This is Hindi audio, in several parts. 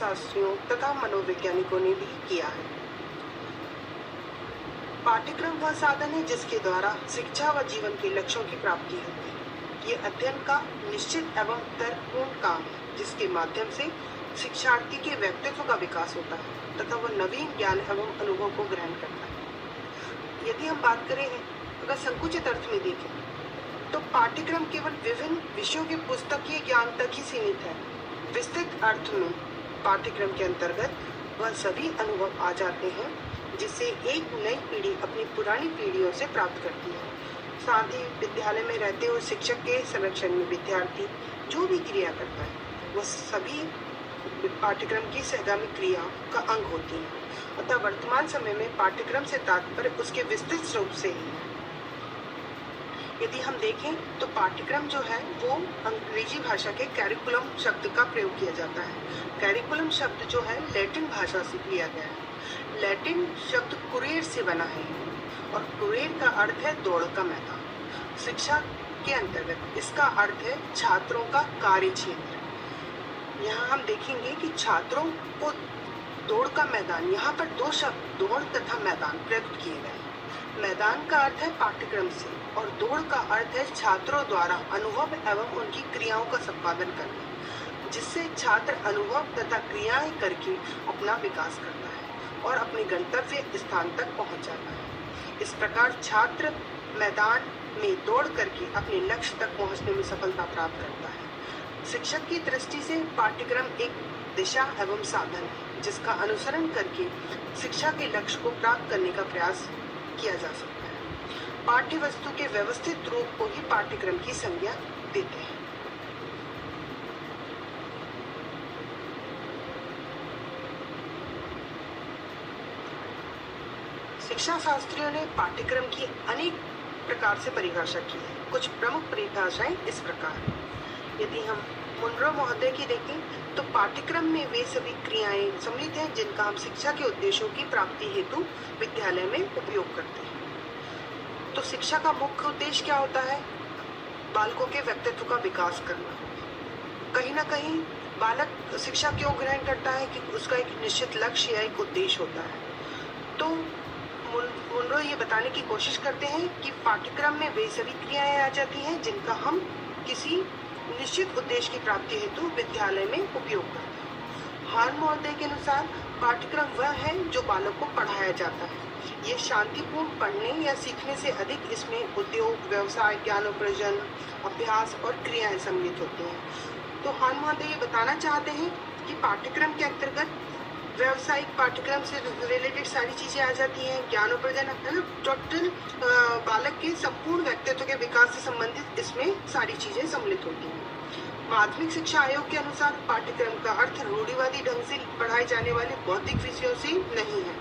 अर्थशास्त्रियों तथा मनोवैज्ञानिकों ने भी किया है। पाठ्यक्रम वह साधन है जिसके द्वारा शिक्षा व जीवन के लक्ष्यों की प्राप्ति होती है। ये अध्ययन का निश्चित एवं तर्कपूर्ण काम है जिसके माध्यम से शिक्षार्थी के व्यक्तित्व का विकास होता है तथा वह नवीन ज्ञान एवं अनुभव को ग्रहण करता है। यदि हम बात करें अगर संकुचित अर्थ में देखें तो पाठ्यक्रम केवल विभिन्न विषयों के पुस्तकीय ज्ञान तक ही सीमित है। विस्तृत अर्थ में पाठ्यक्रम के अंतर्गत वह सभी अनुभव आ जाते हैं जिसे एक नई पीढ़ी अपनी पुरानी पीढ़ियों से प्राप्त करती है। साथ ही विद्यालय में रहते हुए शिक्षक के संरक्षण में विद्यार्थी जो भी क्रिया करता है वह सभी पाठ्यक्रम की सहगामी क्रिया का अंग होती है। अतः वर्तमान समय में पाठ्यक्रम से तात्पर्य उसके विस्तृत रूप से ही है। यदि हम देखें तो पाठ्यक्रम जो है वो अंग्रेजी भाषा के कैरिकुलम शब्द का प्रयोग किया जाता है। कैरिकुलम शब्द जो है लैटिन भाषा से लिया गया है। लैटिन शब्द कुरेर से बना है और कुरेर का अर्थ है दौड़ का मैदान। शिक्षा के अंतर्गत इसका अर्थ है छात्रों का कार्य क्षेत्र। यहाँ हम देखेंगे कि छात्रों को दौड़ का मैदान, यहाँ पर दो शब्द दौड़ तथा मैदान प्रयुक्त किए गए हैं। मैदान का अर्थ है पाठ्यक्रम से और दौड़ का अर्थ है छात्रों द्वारा अनुभव एवं उनकी क्रियाओं का संपादन करना, जिससे छात्र अनुभव तथा क्रियाएं करके अपना विकास करता है और अपने गंतव्य स्थान तक पहुंच जाता है। इस प्रकार छात्र मैदान में दौड़ करके अपने लक्ष्य तक पहुंचने में सफलता प्राप्त करता है। शिक्षक की दृष्टि से पाठ्यक्रम एक दिशा एवं साधन है जिसका अनुसरण करके शिक्षा के लक्ष्य को प्राप्त करने का प्रयास किया जा सकता है। पाठ्य वस्तु के व्यवस्थित रूप को ही पाठ्यक्रम की संज्ञा देते हैं। शिक्षा शास्त्रियों ने पाठ्यक्रम की अनेक प्रकार से परिभाषा की है। कुछ प्रमुख परिभाषाएं इस प्रकार। यदि हम मुनरो महोदय की देखें तो पाठ्यक्रम में वे सभी क्रियाएं सम्मिलित हैं जिनका हम शिक्षा के उद्देश्यों की प्राप्ति हेतु विद्यालय में उपयोग करते हैं। तो शिक्षा का मुख्य उद्देश्य क्या होता है? बालकों के व्यक्तित्व का विकास करना। कहीं ना कहीं बालक शिक्षा क्यों ग्रहण करता है कि उसका एक निश्चित लक्ष्य या एक उद्देश्य होता है। तो मुनरो ये बताने की कोशिश करते हैं कि पाठ्यक्रम में वे सभी क्रियाएं आ जाती हैं जिनका हम किसी निश्चित उद्देश्य की प्राप्ति हेतु विद्यालय में उपयोग करते हैं। हान महोदय के अनुसार पाठ्यक्रम वह है जो बालक को पढ़ाया जाता है। ये शांतिपूर्ण पढ़ने या सीखने से अधिक इसमें उद्योग, व्यवसाय, ज्ञानोपार्जन, अभ्यास और क्रियाएं सम्मिलित होती हैं। तो हान महोदय ये बताना चाहते हैं कि पाठ्यक्रम के अंतर्गत व्यावसायिक पाठ्यक्रम से रिलेटेड सारी चीजें आ जाती हैं। ज्ञानोपार्जन मतलब टोटल बालक के संपूर्ण व्यक्तित्व के विकास से संबंधित इसमें सारी चीजें सम्मिलित होती हैं। माध्यमिक शिक्षा आयोग के अनुसार पाठ्यक्रम का अर्थ रूढ़िवादी ढंग से पढ़ाए जाने वाले भौतिक विषयों से नहीं है,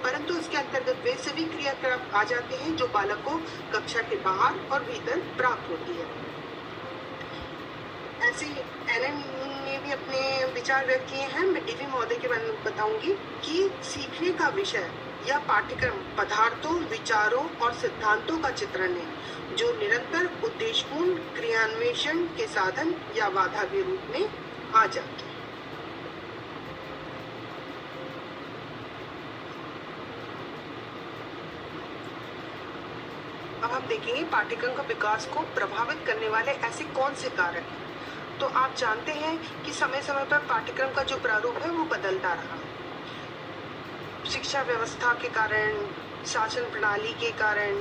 परंतु इसके अंतर्गत वे सभी क्रियाकलाप आ जाते हैं जो बालक को कक्षा के बाहर और भीतर प्राप्त होती है। ऐसे एलन ने भी अपने विचार व्यक्त किए हैं। मैं डीवी महोदय के बारे में बताऊंगी कि सीखने का विषय या पाठ्यक्रम पदार्थों, विचारों और सिद्धांतों का चित्रण है जो निरंतर उद्देश्यपूर्ण क्रियान्वेषण के साधन या बाधा के रूप में आ जाते हैं। अब हम देखेंगे पाठ्यक्रम का विकास को प्रभावित करने वाले ऐसे कौन से कारक हैं। तो आप जानते हैं कि समय समय पर पाठ्यक्रम का जो प्रारूप है वो बदलता रहा। शिक्षा व्यवस्था के कारण, शासन प्रणाली के कारण,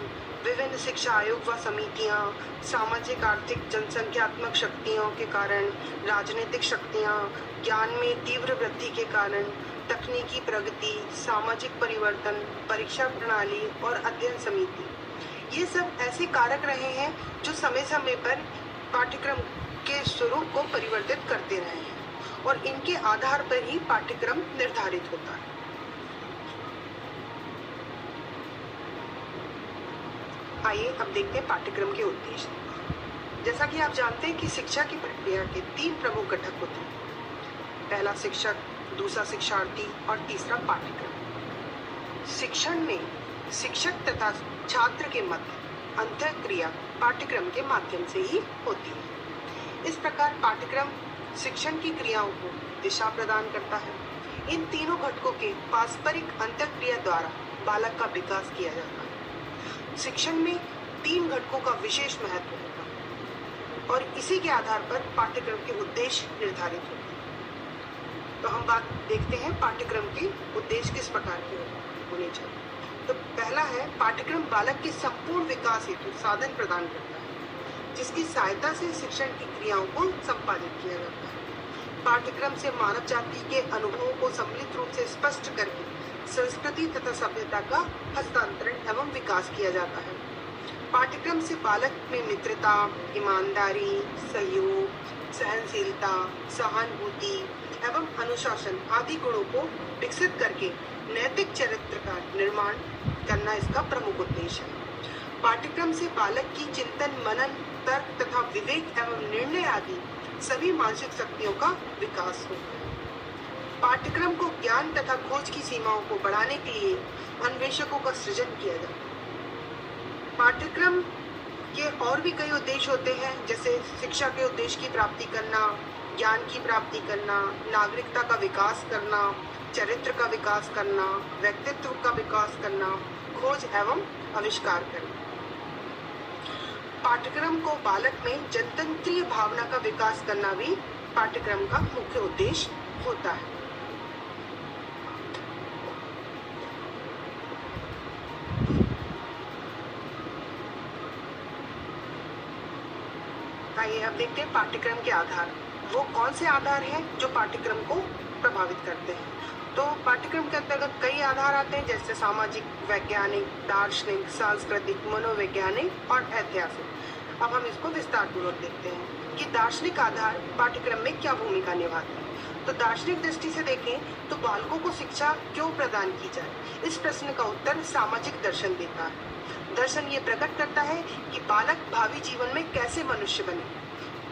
विभिन्न शिक्षा आयोग व समितियां, सामाजिक आर्थिक जनसंख्यात्मक शक्तियों के कारण, राजनीतिक शक्तियां, ज्ञान में तीव्र वृद्धि के कारण, तकनीकी प्रगति, सामाजिक परिवर्तन, परीक्षा प्रणाली और अध्ययन समिति, ये सब ऐसे कारक रहे हैं जो समय समय पर पाठ्यक्रम के स्वरूप को परिवर्तित करते रहे हैं और इनके आधार पर ही पाठ्यक्रम निर्धारित होता है। आइए अब देखते हैं पाठ्यक्रम के उद्देश्य। जैसा कि आप जानते हैं कि शिक्षा की प्रक्रिया के 3 प्रमुख घटक होते हैं। पहला शिक्षक, दूसरा शिक्षार्थी और तीसरा पाठ्यक्रम। शिक्षण में शिक्षक तथा छात्र के मध्य अंतःक्रिया पाठ्यक्रम के माध्यम से ही होती है। इस प्रकार पाठ्यक्रम शिक्षण की क्रियाओं को दिशा प्रदान करता है। इन तीनों घटकों के पारस्परिक अंतःक्रिया द्वारा बालक का विकास किया जाता है। शिक्षण में 3 घटकों का विशेष महत्व होता है और इसी के आधार पर पाठ्यक्रम के उद्देश्य निर्धारित होते हैं। तो हम बात देखते हैं पाठ्यक्रम के उद्देश्य किस प्रकार के होने चाहिए। तो पहला है, पाठ्यक्रम बालक के संपूर्ण विकास हेतु साधन प्रदान करता है, जिसकी सहायता से शिक्षण की क्रियाओं को संपादित किया जाता है। पाठ्यक्रम से मानव जाति के अनुभवों को सम्मिलित रूप से स्पष्ट करके संस्कृति तथा सभ्यता का हस्तांतरण एवं विकास किया जाता है। पाठ्यक्रम से बालक में मित्रता, ईमानदारी, सहयोग, सहनशीलता, सहानुभूति एवं अनुशासन आदि गुणों को विकसित करके नैतिक चरित्र का निर्माण करना इसका प्रमुख उद्देश्य है। पाठ्यक्रम से बालक की चिंतन, मनन, तर्क तथा विवेक एवं निर्णय आदि सभी मानसिक शक्तियों का विकास होता है। पाठ्यक्रम को ज्ञान तथा खोज की सीमाओं को बढ़ाने के लिए अन्वेषकों का सृजन किया जाता है। पाठ्यक्रम के और भी कई उद्देश्य होते हैं, जैसे शिक्षा के उद्देश्य की प्राप्ति करना, ज्ञान की प्राप्ति करना, नागरिकता का विकास करना, चरित्र का विकास करना, व्यक्तित्व का विकास करना, खोज एवं आविष्कार करना। पाठ्यक्रम को बालक में जनतंत्रीय भावना का विकास करना भी पाठ्यक्रम का मुख्य उद्देश्य होता है। आइए अब देखते हैं पाठ्यक्रम के आधार। वो कौन से आधार हैं जो पाठ्यक्रम को प्रभावित करते हैं। तो पाठ्यक्रम के अंतर्गत कई आधार आते हैं, जैसे सामाजिक, वैज्ञानिक, दार्शनिक, सांस्कृतिक, मनोवैज्ञानिक और ऐतिहासिक। अब हम इसको विस्तार पूर्वक देखते हैं कि दार्शनिक आधार पाठ्यक्रम में क्या भूमिका निभाते हैं। तो दार्शनिक दृष्टि से देखें तो बालकों को शिक्षा क्यों प्रदान की जाए, इस प्रश्न का उत्तर सामाजिक दर्शन देता है। दर्शन ये प्रकट करता है कि बालक भावी जीवन में कैसे मनुष्य बने।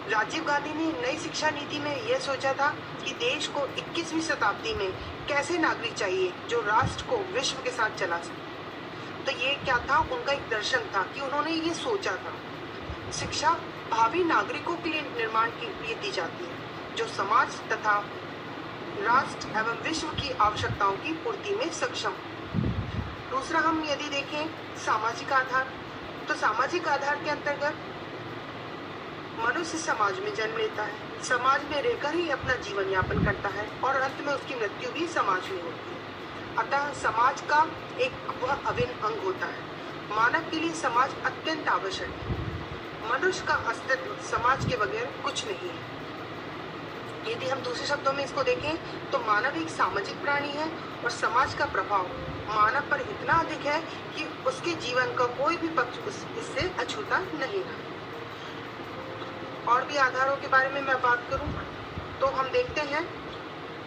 राजीव गांधी ने नई शिक्षा नीति में यह सोचा था कि देश को 21वीं शताब्दी में कैसे नागरिक चाहिए जो राष्ट्र को विश्व के साथ चला सके। तो ये क्या था, उनका एक दर्शन था कि उन्होंने ये सोचा था शिक्षा भावी नागरिकों के लिए निर्माण के लिए दी जाती है, जो समाज तथा राष्ट्र एवं विश्व की आवश्यकताओं की पूर्ति में सक्षम। दूसरा हम यदि देखें सामाजिक आधार, तो सामाजिक आधार के अंतर्गत मनुष्य समाज में जन्म लेता है, समाज में रहकर ही अपना जीवन यापन करता है और अंत में उसकी मृत्यु भी समाज में होती है। अतः समाज का एक वह अभिन्न अंग होता है। मानव के लिए समाज अत्यंत आवश्यक है। मनुष्य का अस्तित्व समाज के बगैर कुछ नहीं है। यदि हम दूसरे शब्दों में इसको देखें तो मानव एक सामाजिक प्राणी है और समाज का प्रभाव मानव पर इतना अधिक है कि उसके जीवन का कोई भी पक्ष इससे अछूता नहीं है। और भी आधारों के बारे में मैं बात करूं तो हम देखते हैं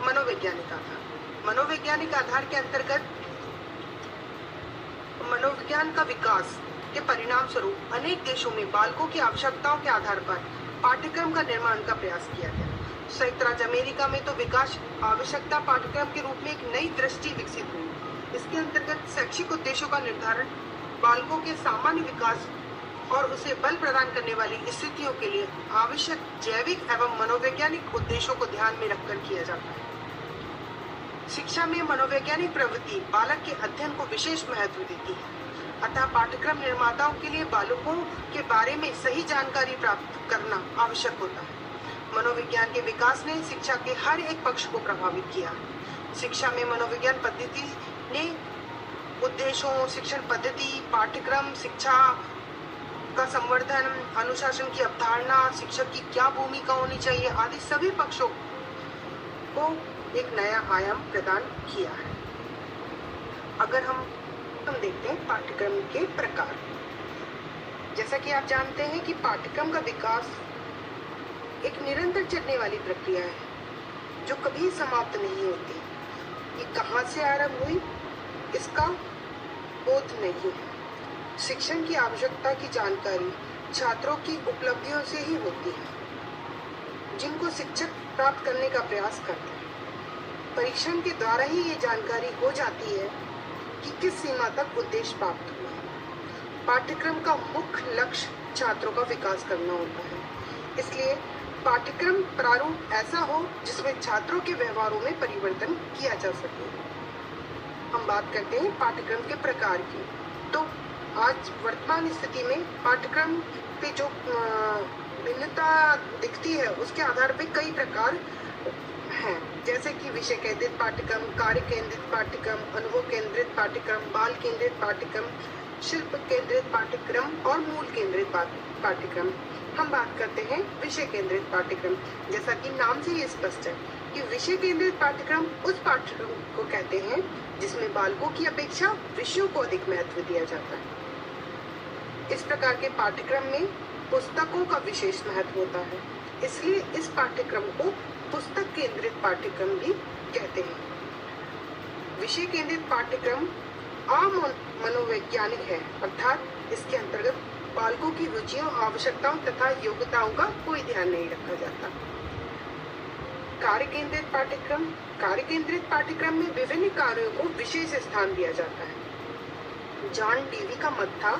मनोवैज्ञानिक आधार। मनोवैज्ञानिक आधार के अंतर्गत मनोविज्ञान का विकास के परिणाम स्वरूप अनेक देशों में बालकों की आवश्यकताओं के आधार पर पाठ्यक्रम का निर्माण का प्रयास किया गया। संयुक्त राज्य अमेरिका में तो विकास आवश्यकता पाठ्यक्रम के रूप में एक नई दृष्टि विकसित हुई। इसके अंतर्गत शैक्षिक उद्देश्यों का निर्धारण बालकों के सामान्य विकास और उसे बल प्रदान करने वाली स्थितियों के लिए आवश्यक जैविक एवं मनोवैज्ञानिक उद्देश्यों को ध्यान में रखकर किया जाता है। शिक्षा में मनोवैज्ञानिक प्रवृत्ति बालक के अध्ययन को विशेष महत्व देती है। अतः पाठ्यक्रम निर्माताओं के लिए बालकों के बारे में सही जानकारी प्राप्त करना आवश्यक होता है। मनोविज्ञान के विकास ने शिक्षा के हर एक पक्ष को प्रभावित किया। शिक्षा में मनोविज्ञान पद्धति ने उद्देश्यों, शिक्षण पद्धति, पाठ्यक्रम, शिक्षा का संवर्धन, अनुशासन की अवधारणा, शिक्षक की क्या भूमिका होनी चाहिए आदि सभी पक्षों को एक नया आयाम प्रदान किया है। अगर हम देखते हैं पाठ्यक्रम के प्रकार, जैसा कि आप जानते हैं कि पाठ्यक्रम का विकास एक निरंतर चलने वाली प्रक्रिया है जो कभी समाप्त नहीं होती। ये कहाँ से आरंभ हुई इसका बोध नहीं है। शिक्षण की आवश्यकता की जानकारी छात्रों की उपलब्धियों से ही होती है, जिनको शिक्षक प्राप्त करने का प्रयास करते हैं। परीक्षण के द्वारा ही ये जानकारी हो जाती है कि किस सीमा तक उद्देश्य प्राप्त हुआ है। पाठ्यक्रम का मुख्य लक्ष्य छात्रों का विकास करना होता है, इसलिए पाठ्यक्रम प्रारूप ऐसा हो जिसमें छात्रों के व्यवहारों में परिवर्तन किया जा सके। हम बात करते हैं पाठ्यक्रम के प्रकार की। तो आज वर्तमान स्थिति में पाठ्यक्रम पे जो भिन्नता दिखती है उसके आधार पे कई प्रकार हैं, जैसे कि विषय केंद्रित पाठ्यक्रम, कार्य केंद्रित पाठ्यक्रम, अनुभव केंद्रित पाठ्यक्रम, बाल केंद्रित पाठ्यक्रम, शिल्प केंद्रित पाठ्यक्रम और मूल केंद्रित पाठ्यक्रम। हम बात करते हैं विषय केंद्रित पाठ्यक्रम। जैसा कि नाम से ही स्पष्ट है कि विषय केंद्रित पाठ्यक्रम उस पाठ्यक्रम को कहते हैं जिसमें बालकों की अपेक्षा विषयों को अधिक महत्व दिया जाता है। इस प्रकार के पाठ्यक्रम में पुस्तकों का विशेष महत्व होता है, इसलिए इस पाठ्यक्रम को पुस्तक केंद्रित पाठ्यक्रम भी कहते हैं। विषय केंद्रित पाठ्यक्रम अमनोवैज्ञानिक है, अर्थात इसके अंतर्गत बालकों की रुचियों, आवश्यकताओं तथा योग्यताओं का कोई ध्यान नहीं रखा जाता। कार्य केंद्रित पाठ्यक्रम, कार्य केंद्रित पाठ्यक्रम में विभिन्न कार्यों को विशेष स्थान दिया जाता है। जॉन डीवी का मत था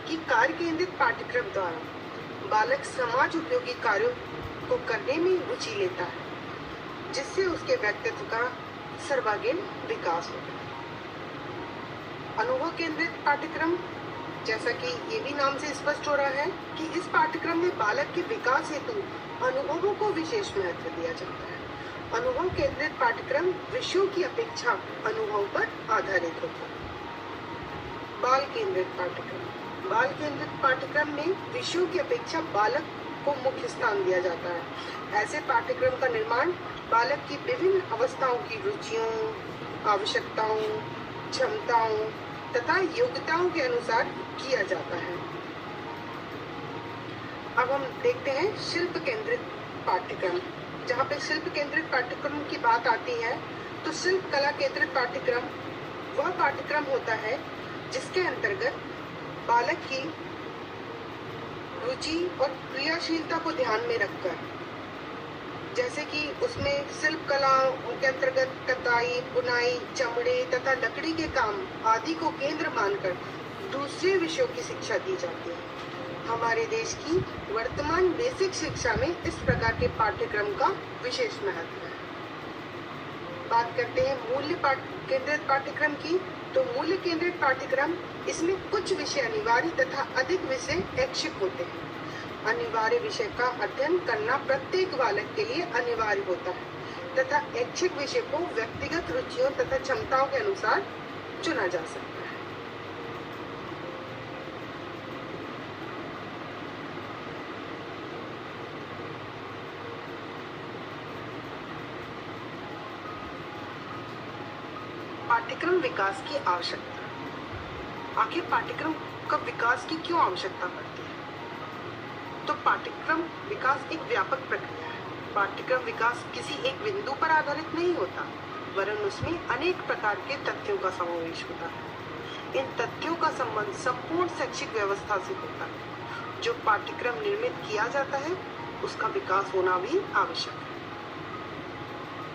कि कार्य केंद्रित पाठ्यक्रम द्वारा बालक समाज उपयोगी कार्यों को करने में रुचि लेता है, जिससे उसके व्यक्तित्व का सर्वांगीण विकास होता है। अनुभव केंद्रित पाठ्यक्रम, जैसा कि ये भी नाम से स्पष्ट हो रहा है कि इस पाठ्यक्रम में बालक के विकास हेतु अनुभवों को विशेष महत्व दिया जाता है। अनुभव केंद्रित पाठ्यक्रम विषयों की अपेक्षा अनुभव पर आधारित होता है। बाल केंद्रित पाठ्यक्रम, बाल केंद्रित पाठ्यक्रम में विषयों की अपेक्षा बालक को मुख्य स्थान दिया जाता है। ऐसे पाठ्यक्रम का निर्माण बालक की विभिन्न अवस्थाओं की रुचियों, आवश्यकताओं, क्षमताओं तथा योग्यताओं के अनुसार किया जाता है। अब हम देखते हैं शिल्प केंद्रित पाठ्यक्रम। जहाँ पे शिल्प केंद्रित पाठ्यक्रम की बात आती है तो शिल्प कला केंद्रित पाठ्यक्रम वह पाठ्यक्रम होता है जिसके अंतर्गत बालक की रुचि और क्रियाशीलता को ध्यान में रखकर, जैसे कि उसमें शिल्प कला के अंतर्गत कताई, बुनाई, चमड़े तथा लकड़ी के काम आदि को केंद्र मानकर दूसरे विषयों की शिक्षा दी जाती है। हमारे देश की वर्तमान बेसिक शिक्षा में इस प्रकार के पाठ्यक्रम का विशेष महत्व है। बात करते हैं मूल्य केंद्रित पाठ्यक्रम की। तो मूल्य केंद्रित पाठ्यक्रम, इसमें कुछ विषय अनिवार्य तथा अधिक विषय ऐच्छिक होते हैं। अनिवार्य विषय का अध्ययन करना प्रत्येक बालक के लिए अनिवार्य होता है तथा ऐच्छिक विषय को व्यक्तिगत रुचियों तथा क्षमताओं के अनुसार चुना जा सकता है। पाठ्यक्रम विकास की आवश्यकता। आखिर पाठ्यक्रम का विकास की क्यों आवश्यकता पड़ती है? तो पाठ्यक्रम विकास एक व्यापक प्रक्रिया है। पाठ्यक्रम विकास किसी एक बिंदु पर आधारित नहीं होता, वरन उसमें अनेक प्रकार के तथ्यों का समावेश होता है। इन तथ्यों का संबंध संपूर्ण शैक्षिक व्यवस्था से होता है। जो पाठ्यक्रम निर्मित किया जाता है उसका विकास होना भी आवश्यक है।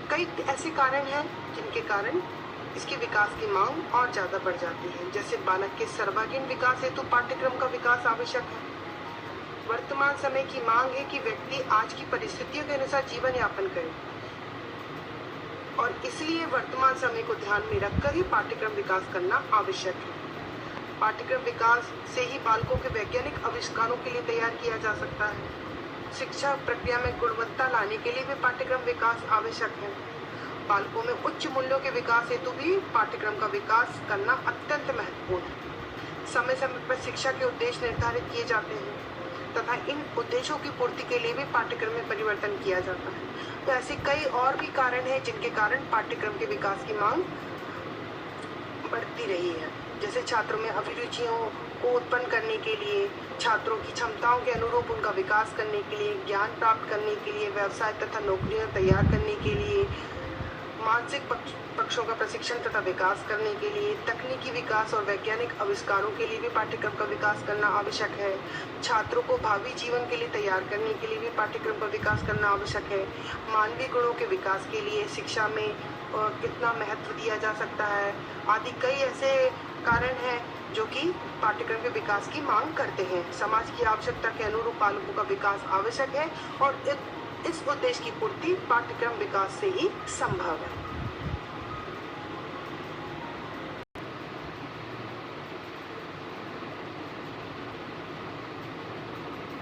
कई ऐसे कारण हैं जिनके कारण इसके विकास की मांग और ज्यादा बढ़ जाती है। जैसे बालक के सर्वांगीण विकास हेतु पाठ्यक्रम का विकास आवश्यक है। वर्तमान समय की मांग है कि व्यक्ति आज की परिस्थितियों के अनुसार जीवन यापन करे और इसलिए वर्तमान समय को ध्यान में रखकर ही पाठ्यक्रम विकास करना आवश्यक है। पाठ्यक्रम विकास से ही बालकों के वैज्ञानिक आविष्कारों के लिए तैयार किया जा सकता है। शिक्षा प्रक्रिया में गुणवत्ता लाने के लिए भी पाठ्यक्रम विकास आवश्यक है। बालकों में उच्च मूल्यों के विकास हेतु भी पाठ्यक्रम का विकास करना अत्यंत महत्वपूर्ण है। समय समय पर शिक्षा के उद्देश्य निर्धारित किए जाते हैं तथा इन उद्देश्यों की पूर्ति के लिए भी पाठ्यक्रम में परिवर्तन किया जाता है। तो ऐसे कई और भी कारण हैं जिनके कारण पाठ्यक्रम के विकास की मांग बढ़ती रही है। जैसे छात्रों में अभिरुचियों को उत्पन्न करने के लिए, छात्रों की क्षमताओं के अनुरूप उनका विकास करने के लिए, ज्ञान प्राप्त करने के लिए, व्यवसाय तथा नौकरियां तैयार करने के लिए, मानसिक पक्षों का प्रशिक्षण तथा विकास करने के लिए, तकनीकी विकास और वैज्ञानिक आविष्कारों के लिए भी पाठ्यक्रम का विकास करना आवश्यक है। छात्रों को भावी जीवन के लिए तैयार करने के लिए भी पाठ्यक्रम का विकास करना आवश्यक है। मानवीय गुणों के विकास के लिए शिक्षा में कितना महत्व दिया जा सकता है आदि कई ऐसे कारण हैं जो कि पाठ्यक्रम के विकास की मांग करते हैं। समाज की आवश्यकता के अनुरूप बालकों का विकास आवश्यक है और इस उद्देश्य की पूर्ति पाठ्यक्रम विकास से ही संभव है।